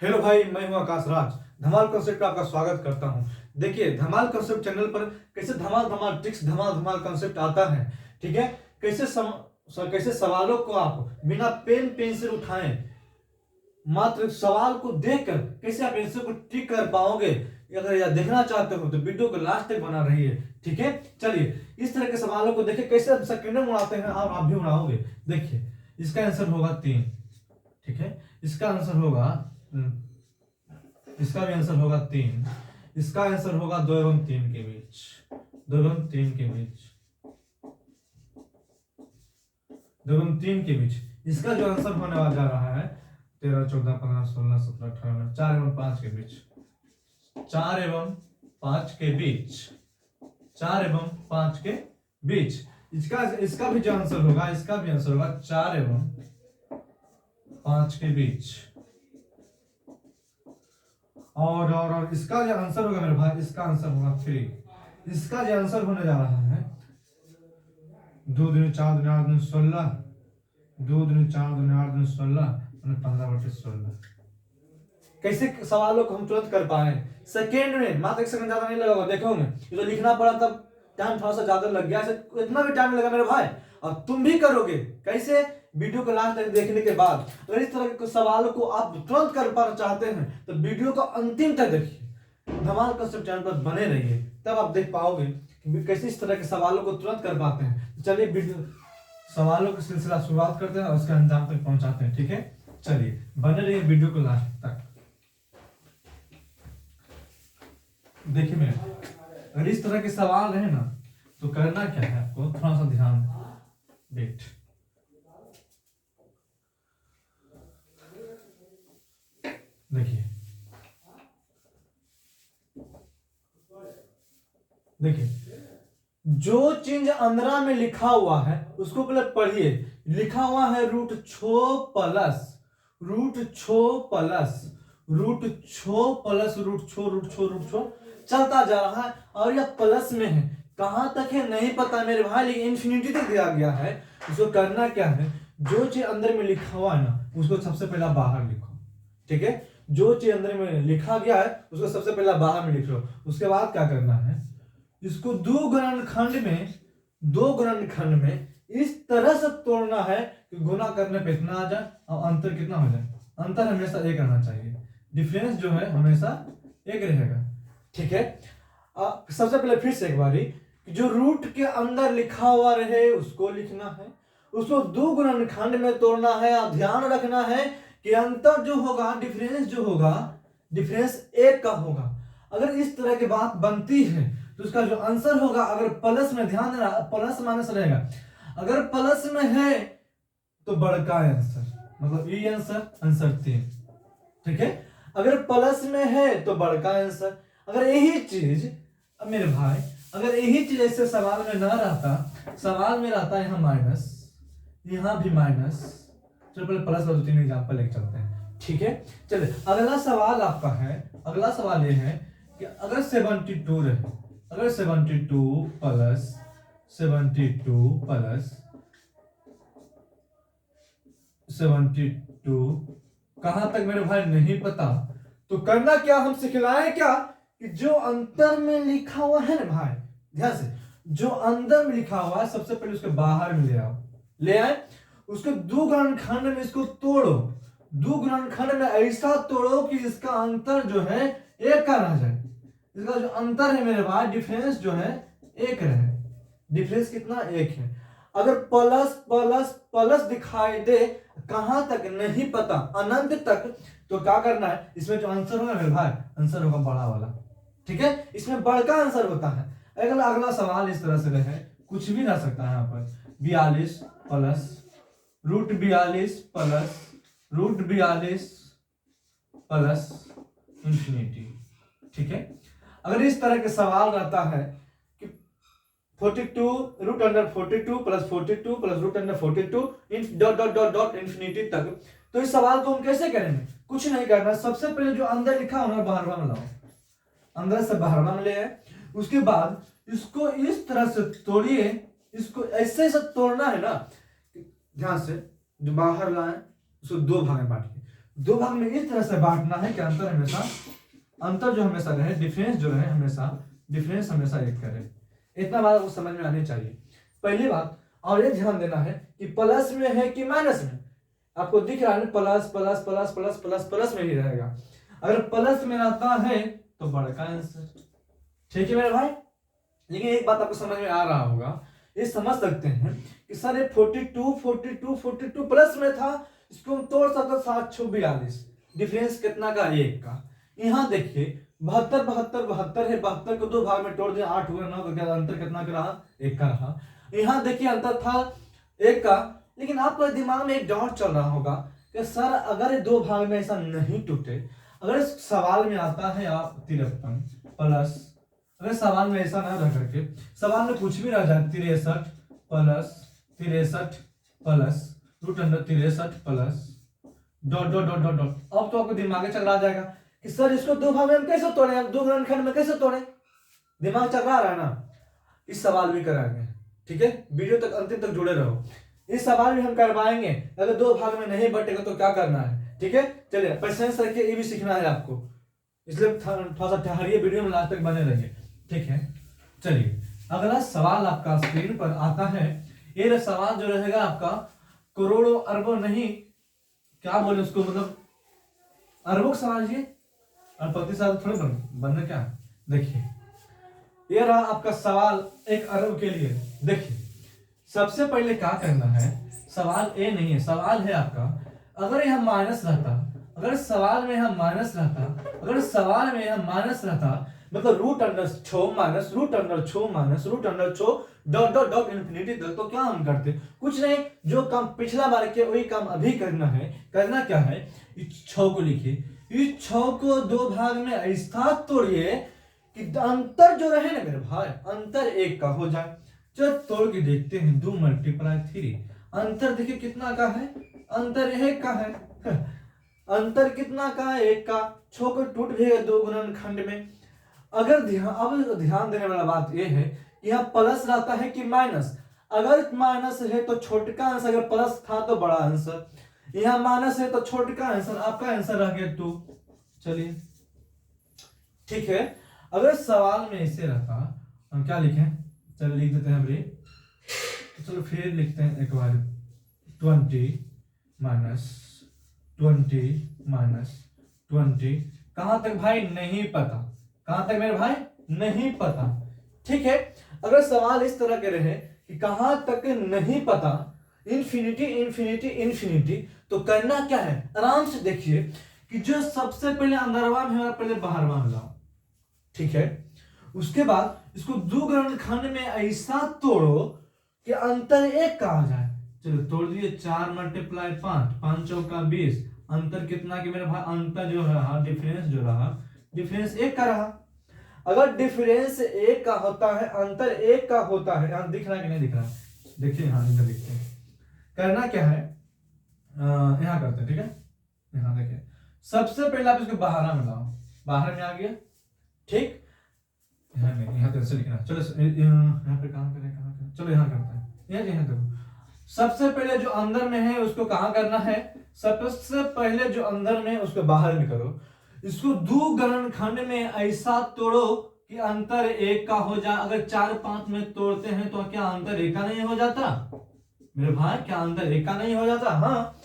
Hello भाई, मैं हूं आकाश राज। धमाल कॉन्सेप्ट पे आपका स्वागत करता हूं। देखिए, धमाल कॉन्सेप्ट चैनल पर कैसे धमाल धमाल ट्रिक्स, धमाल धमाल कॉन्सेप्ट आता है। ठीक है, कैसे सवालों को आप बिना पेन पेंसिल उठाएं, मात्र सवाल को देखकर कैसे आप आंसर को टिक कर पाओगे। अगर यह देखना चाहते हो तो वीडियो को लास्ट तक बना रहिए। ठीक है, चलिए इस तरह के सवालों को देखिए कैसे हम सेकंडों में उड़ाते हैं और आप भी उड़ाओगे। देखिए, इसका आंसर होगा 3। ठीक है, इसका आंसर होगा इसका भी आंसर होगा 3। इसका आंसर होगा 2 एवं 3 के बीच। 2 एवं 3 के बीच। 2 एवं 3 के बीच इसका जो आंसर होने वाला जा रहा है 13, 14, 15, 16, 17, 18, 4 एवं 5 के बीच। 4 एवं 5 के बीच। 4 एवं 5 के बीच इसका भी जो आंसर होगा, इसका भी आंसर होगा 4 एवं 5 के बीच। और इसका जो आंसर होगा मेरे भाई, इसका आंसर होगा 3। इसका जो आंसर होने जा रहा है 2 दूनी 4 दूनी 8 दूनी 16, 2 दूनी 4 दूनी 8 दूनी 16, 15/16। कैसे सवालों को हम तुरंत कर पाए सेकेंड में, मात्र 1 सेकंड ज्यादा नहीं लगा। देखोगे ये तो लिखना पड़ा, तब टाइम थोड़ा सा ज्यादा लग गया, इतना भी टाइम लगा मेरे भाई। और तुम भी करोगे कैसे, वीडियो को लास्ट तक देखने के बाद। अगर इस तरह के सवालों को आप तुरंत कर पाना चाहते हैं तो वीडियो को अंतिम तक देखिए। धमाल कॉन्सेप्ट चैनल पर बने रहिए, तब आप देख पाओगे कि कैसे इस तरह के सवालों को तुरंत कर पाते हैं। चलिए वीडियो सवालों का सिलसिला शुरुआत करते हैं और उसके अंजाम तक पहुंचाते हैं। ठीक है, चलिए बने रहिए वीडियो को लास्ट तक। देखिए मेरे, अगर इस तरह के सवाल रहे ना तो करना क्या है आपको, थोड़ा सा ध्यान वेट। देखिए जो चीज अंदरा में लिखा हुआ है उसको पहले पढ़िए। लिखा हुआ है रूट छो प्लस रूट छो चलता जा रहा है और यह प्लस में है। कहां तक है नहीं पता मेरे भाई, लेकिन इन्फिनिटी तक दिया गया है। इसको करना क्या है, जो चीज अंदर में लिखा हुआ है ना उसको सबसे पहला बाहर लिखो। ठीक है, जो चीज अंदर में लिखा गया है उसको सबसे पहला बाहर में लिख लो। उसके बाद क्या करना है, इसको दो गुणनखंड में इस तरह से तोड़ना है कि गुना करने पे इतना आ जाए और अंतर कितना हो जाए। अंतर हमेशा एक रहना चाहिए, डिफरेंस जो है हमेशा एक रहेगा। ठीक है, सबसे पहले फिर से एक बारी, जो रूट के अंदर लिखा हुआ रहे उसको लिखना है, उसको दो गुणनखंड में तोड़ना है। और ध्यान रखना है कि अंतर जो होगा, डिफरेंस जो होगा, डिफरेंस एक का होगा। अगर इस तरह की बात बनती है तो उसका जो आंसर होगा, अगर प्लस में, ध्यान देना प्लस माइनस रहेगा, अगर प्लस में है तो बड़का आंसर, मतलब ये आंसर 3। ठीक है, अगर प्लस में है तो बड़का आंसर। अगर यही चीज मेरे भाई, अगर यही चीज ऐसे सवाल में ना रहता, सवाल में रहता यहाँ माइनस, यहाँ भी माइनस। चलो पहले प्लस और 3 एग्जाम्पल लेके चलते हैं। ठीक है, चलिए अगला सवाल आपका है, अगला सवाल ये है कि अगर 72 रहे, अगर 72 प्लस कहां तक मेरे भाई नहीं पता, तो करना क्या, हम सिखलाएं क्या कि जो अंतर में लिखा हुआ है ना भाई, ध्यान से, जो अंदर में लिखा हुआ है सबसे पहले उसके बाहर में ले आए। उसको दो गुणनखंड में इसको तोड़ो, दो गुणनखंड में ऐसा तोड़ो कि इसका अंतर जो है एक का रह जाए। इसका जो अंतर है मेरे भाई, डिफरेंस जो है एक रहे। डिफरेंस कितना, एक है। अगर प्लस प्लस प्लस दिखाई दे, कहां तक नहीं पता, अनंत तक, तो क्या करना है, इसमें जो आंसर होगा मेरे भाई, आंसर होगा बड़ा वाला। ठीक है, इसमें बड़का आंसर होता है। अगला सवाल इस तरह से रहे, कुछ भी रह सकता है यहाँ पर, 42 प्लस रूट 42 प्लस इंफिनिटी। ठीक है, अगर इस तरह के सवाल रहता है कि 42 root under 42 plus 42 plus root under 42 dot dot dot dot infinity तक, तो इस सवाल को हम कैसे करेंगे, कुछ नहीं करना। सबसे पहले जो अंदर लिखा होना बाहर में लाओ, अंदर से बाहर में ले आए। उसके बाद इसको इस तरह से तोड़िए, इसको ऐसे से तोड़ना है ना, ध्यान से, जो बाहर लाए उसको दो भाग में बांटिए। दो भाग में इस तरह से बांटना है कि अंतर जो हमेशा रहे, डिफरेंस जो रहे हमेशा, डिफरेंस हमेशा एक करे। इतना बात आपको समझ में आनी चाहिए पहली बात। और ये ध्यान देना है कि प्लस में है कि माइनस में, आपको दिख रहा है plus plus plus plus plus plus में ही रहेगा। अगर प्लस में आता है तो बड़का आंसर, ठीक है मेरे भाई। लेकिन एक बात आपको समझ में आ रहा होगा, ये समझ सकते हैं कि सर ये 42 प्लस में था, इसको हम तोड़ सकते 7 6 42, डिफरेंस कितना का, 1 का। यहाँ देखिए 72 72 72 है, 72 को 2 भाग में तोड़ दिया, 8 हुआ 9 का, क्या अंतर कितना का रहा, 1 का रहा। यहाँ देखिए अंतर था 1 का। लेकिन आपके दिमाग में एक डाउट चल रहा होगा कि सर अगर ये 2 भाग में ऐसा नहीं टूटे, अगर इस सवाल में आता है आप 53 प्लस, अगर सवाल में ऐसा ना रह करके सवाल में कुछ भी रह जाए 63 plus 63 plus √63 plus dot dot dot dot dot, अब तो आपको दिमाग में चल रहा जाएगा कि सर इसको 2 भाग में हम कैसे तोड़े, 2 गुणनखंड में कैसे तोड़े, दिमाग चल रहा है ना। इस सवाल भी कराएंगे, ठीक है, वीडियो तक अंतिम तक जुड़े रहो। इस सवाल भी हम करवाएंगे, अगर 2 भाग में नहीं बटेगा तो क्या करना है, ठीक है। चलिए पेशेंस रखिए, ये भी सीखना है आपको, इसलिए थोड़ा सा ठहरिए, वीडियो में लास्ट तक बने रहिए, ठीक है। चलिए अगला सवाल आपका स्क्रीन पर आता है। ये सवाल जो रहेगा आपका करोड़ों अरबों नहीं, क्या बोले उसको, मतलब अरबों का सवाल, ये और प्रतिशत थोड़े बनने क्या। देखिए ये रहा आपका सवाल 1 अरब के लिए। देखिए सबसे पहले क्या करना है, सवाल ए नहीं है, सवाल है आपका, अगर यह माइनस रहता, अगर सवाल में यह माइनस रहता, अगर सवाल में यह माइनस रहता, मतलब √6 minus √6 minus √6 dot dot dot infinity तक, तो क्या हम करते, कुछ नहीं, जो काम पिछला बार किया वही काम अभी करना है। करना क्या है, इस 6 को लिखिए, इस 6 को 2 भाग में ऐसा तोड़िए कि अंतर जो रहे ना मेरे भाई, अंतर 1 का हो जाए। चलो तोड़ के देखते हैं, 2 × 3, अंतर देखिए कितना का है, अंतर 1 का है। अंतर कितना का है, 1 का। 6 को टूट भी 2 गुणनखंड में। अगर ध्यान देने वाला बात यह है कि यहाँ प्लस रहता है कि माइनस, अगर माइनस है तो छोटका आंसर, अगर प्लस था तो बड़ा आंसर, यहाँ माइनस है तो छोटका आंसर, आपका आंसर रह गया 2। चलिए ठीक है। अगर सवाल में ऐसे रहता, हम क्या लिखें, चलो लिख देते हैं अभी, चलो फिर लिखते हैं एक बार, 20 माइनस 20 कहां तक भाई, नहीं पता, कहां तक मेरे भाई, नहीं पता, ठीक है। अगर सवाल इस तरह के रहे कि कहां तक नहीं पता, इन्फिनिटी इन्फिनिटी इन्फिनिटी, तो करना क्या है, आराम से देखिए कि जो सबसे पहले अंदरवा में है पहले बाहरवा में लाओ, ठीक है। उसके बाद इसको 2 गुणनखंड में ऐसा तोड़ो कि अंतर 1 का आ जाए। चलो तोड़ दिए, 4 × 5, 5 चौका 20, अंतर कितना कि मेरे भाई, अंतर जो रहा, डिफरेंस जो रहा, डिफरेंस 1 का रहा। अगर डिफरेंस 1 का होता है, अंतर 1 का होता है, यहां दिख रहा है कि नहीं दिख रहा, देखिए यहां इधर लिखते हैं। करना क्या है, यहां करते हैं, ठीक है। यहां देखिए सबसे पहले आप इसको बाहर में लाओ, बाहर में आ गया, ठीक। यहाँ पे ऐसे लिखना, चलो यहाँ पे काम करें, कहाँ करें, चलो यहाँ करते हैं, यहाँ देखो। सबसे पहले जो अंदर में है उसको कहाँ करना है, सबसे पहले जो अंदर में है उसको बाहर में करो। इसको 2 गुणनखंड में ऐसा तोड़ो कि अंतर 1 का हो जाए। अगर 4 5 में तोड़ते हैं तो क्या अंतर 1 का नहीं हो जाता मेरे भाई, क्या अंतर 1 का नहीं हो जाता, हाँ।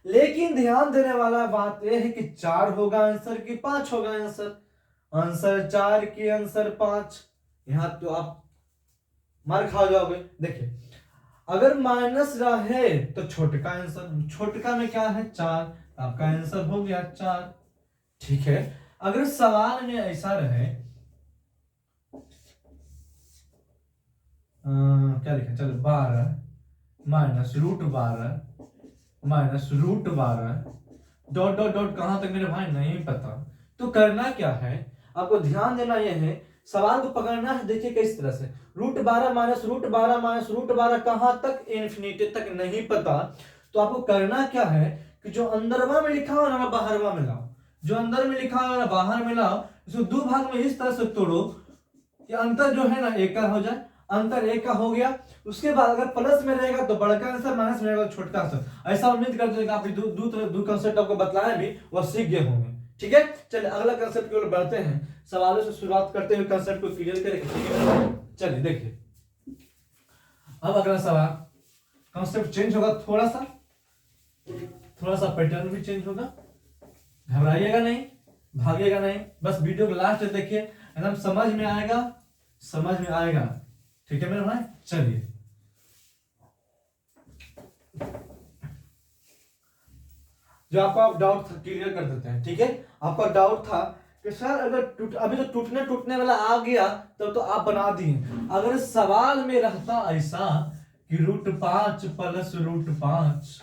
लेकिन ध्यान देने वाला बात यह है कि 4 होगा आंसर कि 5 होगा आंसर, आंसर 4 की आंसर 5, यहां तो आप मार खा जाओगे। देखिए अगर माइनस रहे तो छोटका आंसर, छोटका में क्या है 4, आपका आंसर हो गया 4, ठीक है। अगर सवाल में ऐसा रहे, क्या लिखें, चलो 12 माइनस √12 डॉट डॉट डॉट, कहां तक मेरे भाई, नहीं पता। तो करना क्या है, आपको ध्यान देना यह है, सवाल को पकड़ना है। देखिए किस तरह से, √12 माइनस √12 कहां तक, इन्फिनिटी तक, नहीं पता। तो आपको करना क्या है कि जो अंदरवा में लिखा हो ना बाहरवा में लाओ, जो अंदर में लिखा हो ना बाहर में लाओ। इसको 2 भाग में इस तरह से तोड़ो कि अंतर जो है ना 1 का हो जाए, अंतर एक का हो गया। उसके बाद अगर प्लस में रहेगा तो बड़का आंसर, माइनस में रहेगा तो छोटा आंसर। ऐसा उम्मीद करते हैं कि आप दो कंसेप्ट आपको बतलाया भी वह सीख गए होंगे। ठीक है, चलिए अगला कंसेप्ट की ओर बढ़ते हैं। सवालों से शुरुआत करते हुए कंसेप्ट को क्लियर करेंगे। चलिए देखिए, अब अगला सवाल, कंसेप्ट चेंज होगा थोड़ा सा पैटर्न भी चेंज होगा। घबराइएगा नहीं, भागिएगा नहीं, बस वीडियो को लास्ट तक देखिए, एकदम समझ में आएगा। ठीक है मेरे भाई, चलिए जो आपका डाउट था क्लियर कर देते हैं। ठीक है, आपका डाउट था कि सर अगर अभी तो टूटने वाला आ गया तब तो आप बना दिए। अगर सवाल में रहता ऐसा कि √5 plus √5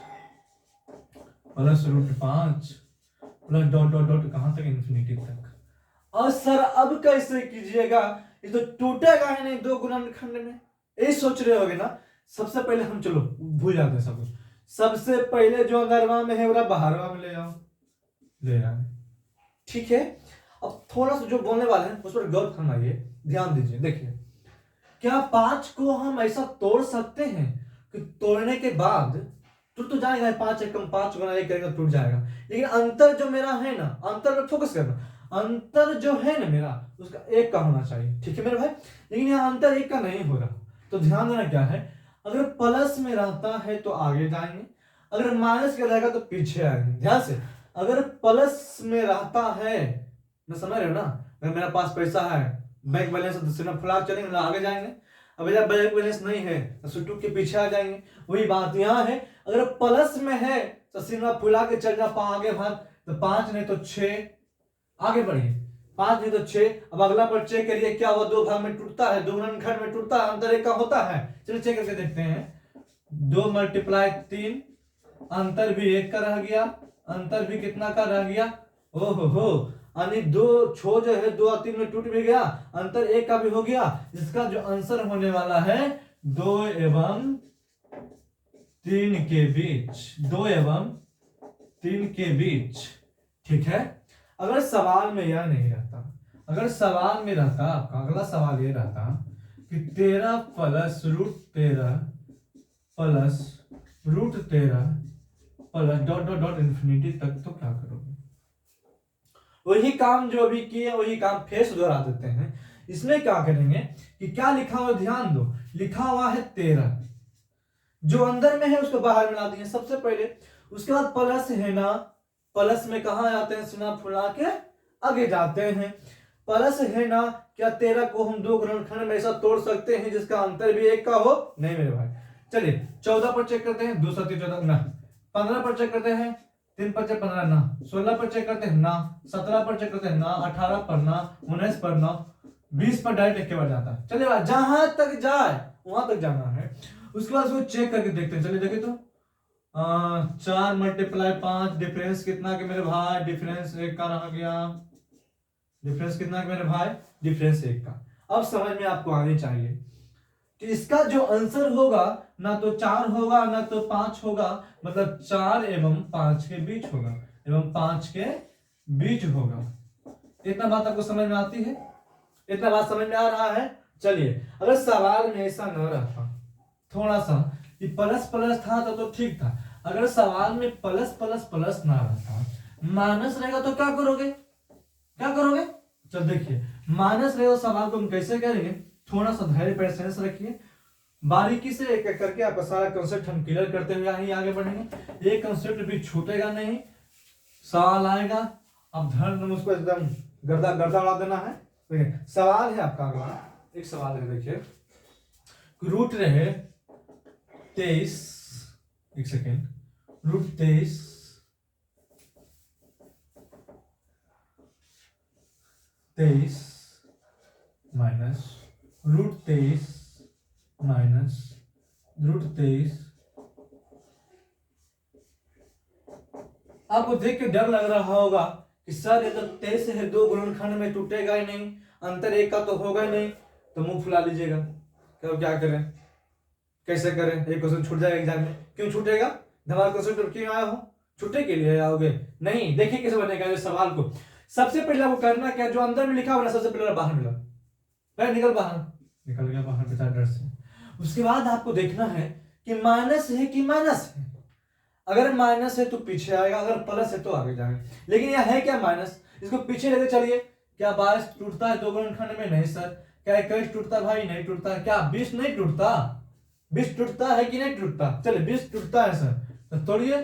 plus √5 plus dot dot dot कहां तक, इन्फिनिटी तक, और सर अब कैसे कीजिएगा, ये तो टूटेगा ही नहीं दो गुणनखंड में, यही सोच रहे होगे ना। सबसे पहले हम चलो भूल जाते हैं सब कुछ, सबसे पहले जो अंदरवा में है वो बाहरवा में ले जाओ, ले आए। ठीक है, अब थोड़ा सा जो बोलने वाले हैं उस पर गौर फरमाइए, ध्यान दीजिए। देखिए, क्या 5 को हम ऐसा तोड़ सकते हैं कि तोड़ने के बाद टूट तो जाएगा, 5 एकम 5 गुना 1 करेंगे टूट जाएगा, लेकिन अंतर जो मेरा है ना, अंतर में फोकस करना, अंतर जो है ना मेरा उसका 1 का होना चाहिए। ठीक है मेरे भाई, लेकिन यहाँ अंतर 1 का नहीं हो रहा, तो ध्यान देना क्या है, अगर प्लस में रहता है तो आगे जाएंगे, अगर माइनस का रहेगा तो पीछे आएंगे। ध्यान से, अगर प्लस में रहता है, मैं समझ रहे हो ना, अगर मेरा पास पैसा है, बैंक बैलेंस तो सिर्फ फुला चलेंगे ना, आगे जाएंगे। अब जब बैंक बैलेंस नहीं है तो सुट्टू के पीछे आ जाएंगे। वही बात यहाँ है, अगर प्लस में है तो सिर्फ फुला के चल जा, आगे भाग, तो 5 नहीं तो 6, आगे बढ़िए, 5 नहीं तो 6। अब अगला पर चेक करिए क्या हुआ, 2 भाग में टूटता है, 2 गुणनखंड में टूटता है, अंतर 1 का होता है। चलिए चेक करके देखते हैं, 2 × 3, अंतर भी 1 का रह गया, अंतर भी कितना का रह गया, ओहो हो, यानी 2 छो जो है 2 और 3 में टूट भी गया, अंतर 1 का भी हो गया, जिसका जो आंसर होने वाला है 2 एवं 3 के बीच, 2 एवं 3 के बीच। ठीक है, अगर सवाल में यह नहीं रहता, अगर सवाल में रहता, आपका अगला सवाल ये रहता कि 13 plus √13 plus √13 plus dot dot dot infinity तक, तो क्या करोगे? वही काम जो अभी किए वही काम फिर से दोहरा देते हैं। इसमें क्या करेंगे कि क्या लिखा हुआ, ध्यान दो, लिखा हुआ है 13, जो अंदर में है उसको बाहर मिला दिए सबसे पहले, उसके बाद प्लस है ना, प्लस में कहा जाते हैं, सुना फुला के आगे जाते हैं। प्लस है ना, क्या 13 को हम 2 गुणनखंड में ऐसा तोड़ सकते हैं जिसका अंतर भी 1 का हो? नहीं मेरे भाई। चलिए 14 पर चेक करते हैं, 2 7 14 ना, 15 पर चेक करते हैं, 3 5 15 ना, 16 पर चेक करते हैं ना, 17 पर चेक करते हैं ना, 18 पर ना, 19 पर ना, 20 पर डायरेक्ट एक के बाद जाता है। चलिए जहां तक जाए वहां तक जाना है, उसके बाद उसको चेक करके देखते हैं। चलिए देखिए तो 4 × 5 डिफरेंस कितना के मेरे भाई, डिफरेंस 1 का रह गया, डिफरेंस कितना के मेरे भाई, डिफरेंस 1 का। अब समझ में आपको आनी चाहिए कि इसका जो आंसर होगा ना तो 4 होगा ना तो 5 होगा, मतलब 4 एवं 5 के बीच होगा, एवं 5 के बीच होगा। इतना बात आपको समझ में आती है? इतना बात समझ में आ रहा है? चलिए, अगर सवाल में ऐसा न रहता, थोड़ा सा ये प्लस प्लस था तो ठीक था, अगर सवाल में प्लस प्लस प्लस ना रहता, माइनस रहेगा तो क्या करोगे? क्या करोगे? चल देखिए, माइनस रहेगा सवाल को हम कैसे करेंगे, थोड़ा सा धैर्य पेशेंस रखिए, बारीकी से एक एक करके आपका सारा कंसेप्ट हम क्लियर करते हुए ही आगे बढ़ेंगे। ये कंसेप्ट भी छूटेगा नहीं, सवाल आएगा, अब धर्म उसको एकदम गर्दा गर्दा उड़ा देना है। देखिए सवाल है आपका अगला, एक सवाल है, देखिए रूट रहे 23, एक सेकेंड, √23 माइनस √23 माइनस √23। आपको देख के डर लग रहा होगा कि सर ये तो 23 है, 2 गुणनखंड में टूटेगा ही नहीं, अंतर 1 का तो होगा ही नहीं, तो मुंह फुला लीजिएगा। क्या करें, कैसे करें, एक क्वेश्चन छूट जाएगा एग्जाम में। क्यों छूटेगा? हमारा क्वेश्चन क्यों आया हो? छूटे के लिए आओगे? नहीं, देखिए कैसे बनेगा इस सवाल को। सबसे पहले आपको करना क्या, जो अंदर में लिखा हुआ सबसे पहले बाहर मिला, निकल बाहर, निकल गया बाहर बेचारा डर से। उसके बाद आपको देखना है कि माइनस है कि माइनस है। अगर माइनस है तो पीछे आएगा, अगर प्लस है तो आगे जाएगा। लेकिन यह है क्या माइनस, इसको पीछे लेके चलिए। क्या 22 टूटता है दो गुणनखंड में? नहीं सर। क्या 21 टूटता भाई? नहीं टूटता है। क्या 20 नहीं टूटता? 20 टूटता है कि नहीं टूटता? चलिए 20 टूटता है सर, तो तोड़िए।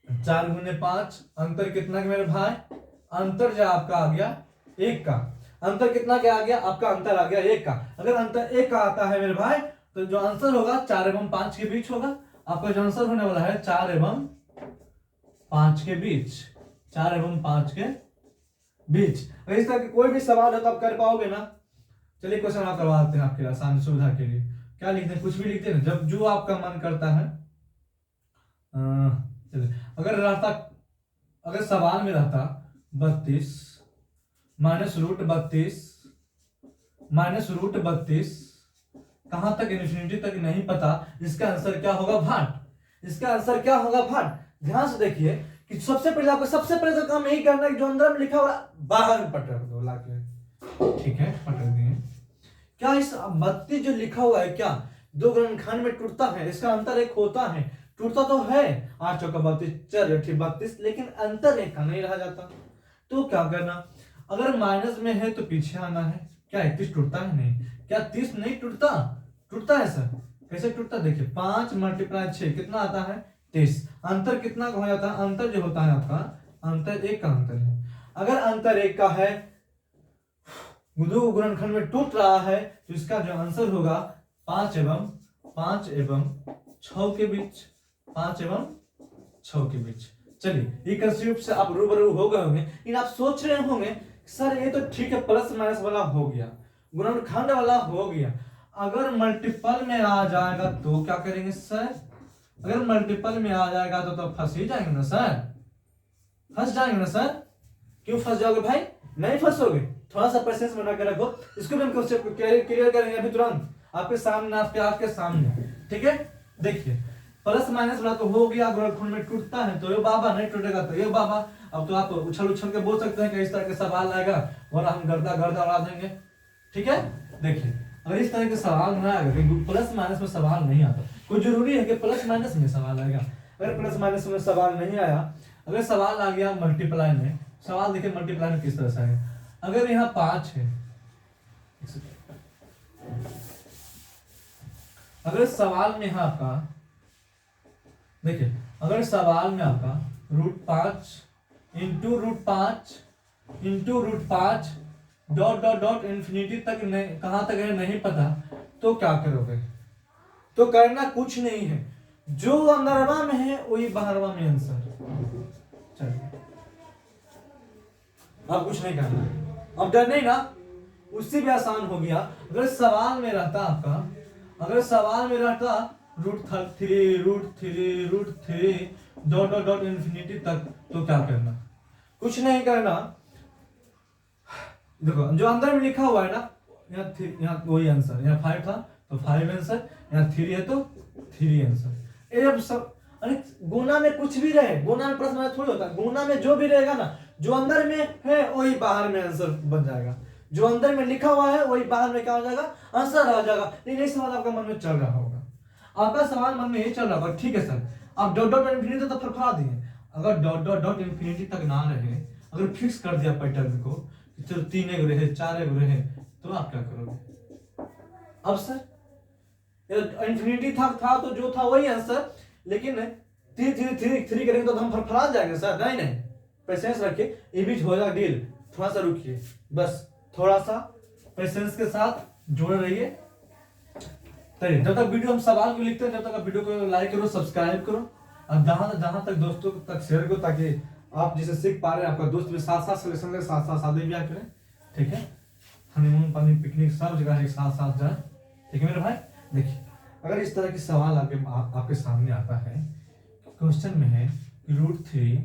4 गुने 5, अंतर कितना मेरे भाई? अंतर जो आपका आ गया 1 का। अंतर कितना क्या आ गया आपका? अंतर आ गया 1 का। अगर अंतर 1 का आता है मेरे भाई तो जो आंसर होगा 4 एवं 5 के बीच होगा। आपका जो आंसर होने वाला है 4 एवं 5 के बीच, 4 एवं 5 के बीच। अगर इस तरह के कोई भी सवाल है तो आप कर पाओगे ना। चलिए क्वेश्चन आप करवाते हैं आपके आसान सुविधा के लिए। क्या लिखते हैं? कुछ भी लिखते हैं, जब जो आपका मन करता है। चलिए अगर सवाल में रहता 32 माइनस रूट 32 कहां तक? इन्फिनिटी तक नहीं पता। इसका आंसर क्या होगा? भाट। इसका आंसर क्या होगा? भाट। ध्यान से देखिए कि सबसे पहले तो काम यही करना है कि जो अंदर में लिखा हुआ बाहर में पटक दो लाके। ठीक है, पटक दिए। क्या इस 32 जो लिखा हुआ है क्या दो गुणनखंड में टूटता है? इसका अंतर 1 होता है, टूटता तो है। 8 चौका 32, 4 8 32, लेकिन अंतर 1 का नहीं रह जाता। तो क्या करना? अगर माइनस में है तो पीछे आना है। क्या 31 टूटता है? नहीं। क्या 30 नहीं टूटता? टूटता है सर। कैसे टूटता? देखिए 5 × 6 कितना आता है? 30। अंतर कितना हो जाता है? अंतर जो होता है आपका, अंतर 1 का अंतर है। अगर अंतर 1 का है, दो गुणनखंड में टूट रहा है, तो इसका जो आंसर होगा 5 एवं 6 के बीच, 5 एवं 6 के बीच। चलिए एक रूप से आप रूबरू हो गए होंगे। लेकिन आप सोच रहे होंगे सर ये तो ठीक है, प्लस माइनस वाला हो गया, गुणनखंड वाला हो गया, अगर मल्टीपल में आ जाएगा तो क्या करेंगे सर? अगर मल्टीपल में आ जाएगा तो फंस ही जाएंगे ना सर, फंस जाएंगे ना सर। क्यों फंस जाओगे भाई? नहीं फंसोगे। थोड़ा सा पेशेंस बना के रखो, इसको भी हम क्लियर करेंगे अभी तुरंत आपके सामने, आपके सामने। ठीक है, देखिए प्लस माइनस वाला तो हो गया, गुणनखंड में टूटता है तो ये बाबा, नहीं टूटेगा तो ये बाबा। अब तो आप उछल के बोल सकते हैं कि इस तरह के सवाल आएगा और हम गर्दा उड़ा देंगे। ठीक है, देखिए अगर इस तरह के सवाल ना आएगा कि प्लस माइनस में सवाल नहीं आता, कोई जरूरी है कि प्लस माइनस में सवाल आएगा? अगर प्लस माइनस में सवाल नहीं आया, अगर सवाल आ गया मल्टीप्लाई में, सवाल देखिए मल्टीप्लाई में किस तरह से आएगा। अगर यहाँ 5 है, अगर सवाल में यहाँ आपका देखिए, अगर सवाल में आपका √5 इंटू √5 डॉट इन्फिनिटी तक नहीं, कहां तक है नहीं पता, तो क्या करोगे? तो करना कुछ नहीं है, जो अंदरवा में है वही बाहरवा में आंसर। चलिए अब कुछ नहीं करना, अब डर नहीं ना, उससे भी आसान हो गया। अगर सवाल में रहता आपका, अगर सवाल में रहता √3 डॉट इन्फिनिटी तक, तो क्या करना? कुछ नहीं करना। देखो जो अंदर में लिखा हुआ है ना, यहाँ वही आंसर, यहाँ 5 था तो 5 आंसर, यहाँ 3 है तो 3 आंसर। ये जब सब, अरे गुना में कुछ भी रहे, गुना में प्रश्न थोड़ी होता है, गुना में जो भी रहेगा ना, जो अंदर में है वही बाहर में आंसर बन जाएगा, जो अंदर में लिखा हुआ है वही बाहर में क्या हो जाएगा? आंसर आ जाएगा। लेकिन ये सवाल आपका मन में चल रहा होगा, आपका सवाल मन में ये चल रहा होगा, ठीक है सर आप डॉट इन्फिनिटी तक फरफरा दिए, अगर डॉट इन्फिनिटी तक ना रहे, अगर फिक्स कर दिया पैटर्न को, चलो 3 एगो रहे, 4 एगो रहे, तो आप क्या करोगे? अब सर इन्फिनिटी था तो जो था वही आंसर, लेकिन 3 करेंगे तो हम फरफरा जाएंगे सर। नहीं, पेशेंस रखिए, ये बीच हो जाएगा डील, थोड़ा सा रुकिए, बस थोड़ा सा पेशेंस के साथ जुड़े रहिए। जब तक वीडियो हम सवाल को लिखते हैं, जब तक आप वीडियो को लाइक करो, सब्सक्राइब करो, और जहां तक दोस्तों तक शेयर करो, ताकि आप जिसे सीख पा रहे हैं आपका दोस्त भी साथ सिलेक्शन के साथ शादी ब्याह करें। ठीक है, हनीमून पानी पिकनिक सब जगह एक साथ जाए। ठीक है मेरे भाई, देखिए अगर इस तरह की सवाल आपके सामने आता है, क्वेश्चन में है √3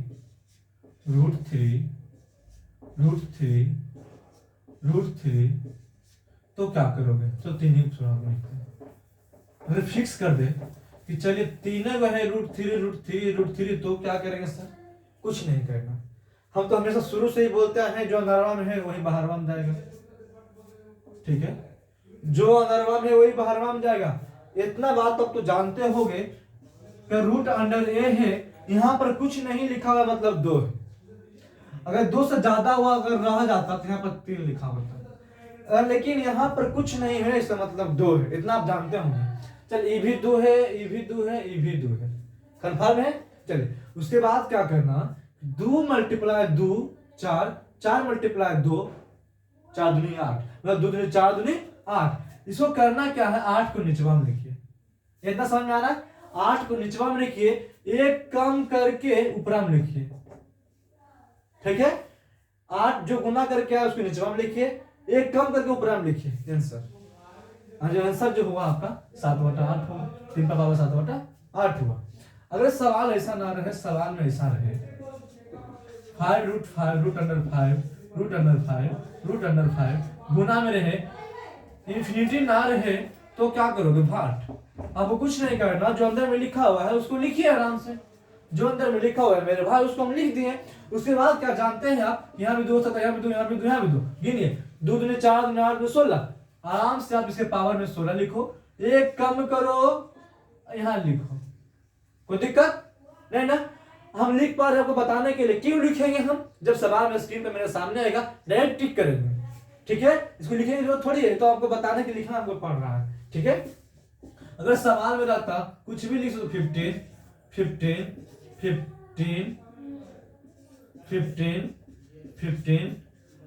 तो क्या करोगे? तो 3 ही लिखते हैं। अगर फिक्स कर दे कि चलिए 3 है √3 तो क्या करेंगे सर? कुछ नहीं करना। हम तो हमेशा शुरू से ही बोलते हैं जो अंदरवा में है वही बाहरवा में जाएगा। ठीक है, जो अंदरवा में वही बाहरवा में जाएगा। इतना बात तो जानते होगे कि रूट अंडर ए है, यहाँ पर कुछ नहीं लिखा हुआ मतलब 2 है। अगर 2 से ज्यादा हुआ अगर रह जाता तो यहाँ पर 3 लिखा होता, लेकिन यहाँ पर कुछ नहीं है, इसका मतलब 2 है। इतना आप जानते होंगे। चल ई भी 2 है, ई भी 2 है, ई भी 2 है, कंफर्म है। चलिए उसके बाद क्या करना, 2 मल्टीप्लाई 2 4, 4 मल्टीप्लाई 2 4 दूनी 8, मतलब 2 दूनी 4 दूनी 8। इसको करना क्या है, 8 को निचवा में लिखिए। इतना समझ में आ रहा है? 8 को निचवा में लिखिए, एक कम करके ऊपरा में लिखिए। ठीक है, 8 जो गुना करके आया उसको निचवा में लिखिए, एक कम करके ऊपरा में लिखिए। आंसर जो आंसर जो हुआ आपका 7/8 हुआ, 3 का पावर 7/8 हुआ। अगर सवाल ऐसा ना रहे, सवाल में ऐसा रहे 5√5 root under 5 root under 5 root under 5 गुना में रहे, इंफिनिटी ना रहे, तो क्या करोगे भाट। आपको कुछ नहीं करना, जो अंदर में लिखा हुआ है उसको लिखिए आराम से। जो अंदर में लिखा हुआ है मेरे भाई उसको हम लिख दिए। उसके बाद क्या जानते हैं आप, यहाँ भी 2 था, यहाँ भी 2, यहाँ भी 2, यहाँ भी 2, गिनिए 2 दूनी 4 दूनी 8 16। आराम से आप इसके पावर में 16 लिखो, एक कम करो यहाँ लिखो, कोई दिक्कत नहीं ना। हम लिख पा रहे हैं आपको बताने के लिए। क्यों लिखेंगे हम, जब सवाल में स्क्रीन पे मेरे सामने आएगा डायरेक्ट टिक करेंगे। ठीक है, इसको लिखने की जरूरत थोड़ी है, तो आपको बताने के लिखना आपको पड़ रहा है। ठीक है, अगर सवाल में रहता कुछ भी लिख दो 15 15 15 15 15,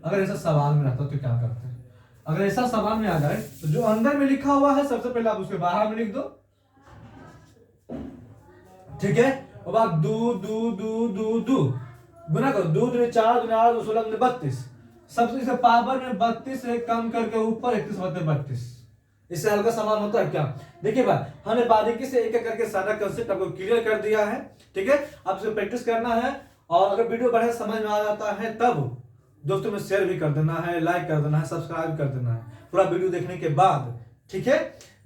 अगर ऐसा सवाल में रहता तो क्या करते हैं। अगर ऐसा सवाल में आ जाए तो जो अंदर में लिखा हुआ है सबसे पहले आप उसके बाहर में लिख दो। ठीक है, अब आप 2 2 2 2 2 गुना करो, 2 दूनी 4 दूनी 8 16 दूनी 32, सबसे पावर में 32 से कम करके ऊपर 31 बटे 32। इससे हल्का सवाल होता है क्या। देखिए भाई, हमने बारीकी से एक एक करके सारा कंसेप्ट आपको क्लियर कर दिया है। ठीक है, अब इसे प्रैक्टिस करना है, और अगर वीडियो बढ़िया समझ में आ जाता है तब दोस्तों में शेयर भी कर देना है, लाइक कर देना है, सब्सक्राइब कर देना है पूरा वीडियो देखने के बाद। ठीक है,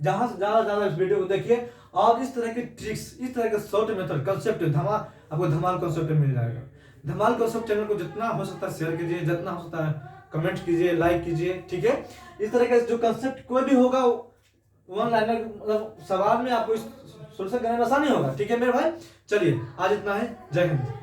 जहां से ज्यादा इस वीडियो को देखिए, और इस तरह की ट्रिक्स, इस तरह के शॉर्ट मेथड कंसेप्ट आपको धमाल कंसेप्ट मिल जाएगा। धमाल कंसेप्ट चैनल को जितना हो सकता है शेयर कीजिए, जितना हो सकता है कमेंट कीजिए, लाइक कीजिए। ठीक है, इस तरह का जो कंसेप्ट कोई भी होगा वन लाइनर मतलब सवाल में आपको सोल्यूशन करने में आसानी होगा। ठीक है मेरे भाई, चलिए आज इतना है, जय हिंद।